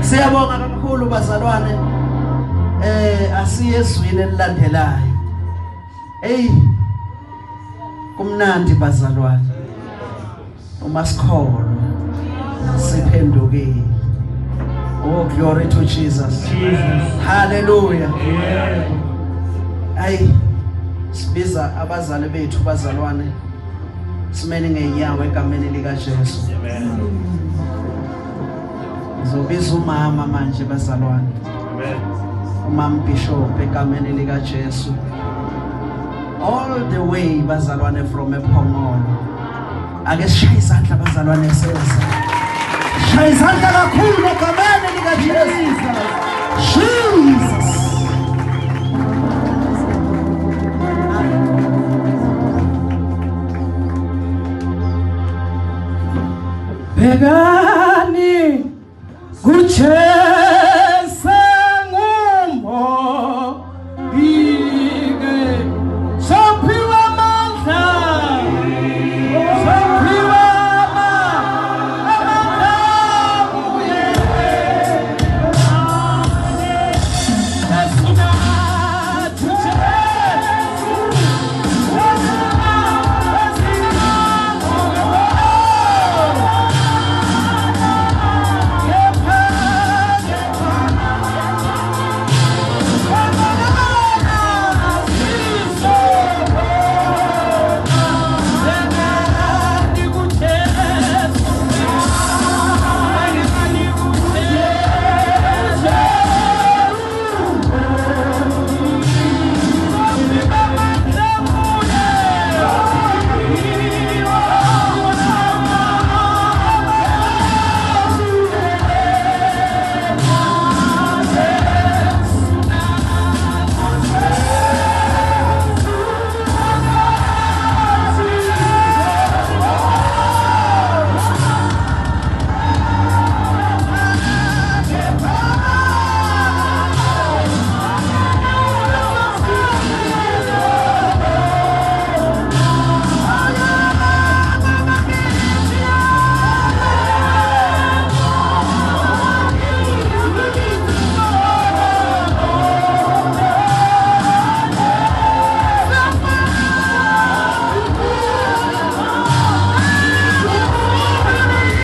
Siyabonga kakhulu bazalwane. Asiye ezwini elilandelayo. Hey, kumnandi bazalwane. Uma sikholwa siphendukile. Oh, glory to Jesus. Hallelujah. Ay, sibiza abazali bethu bazalwane. Simene ngeyawo egameni lika Jesu. Amen. Zobiza umama manje bazalwane. Amen. Umama Bishop egameni lika Jesu. All the way bazalwane from ePhongolo. Ake sishaye izandla bazalwane sesa. Sishaye izandla kakhulu egameni lika Jesu. Jesus. Bega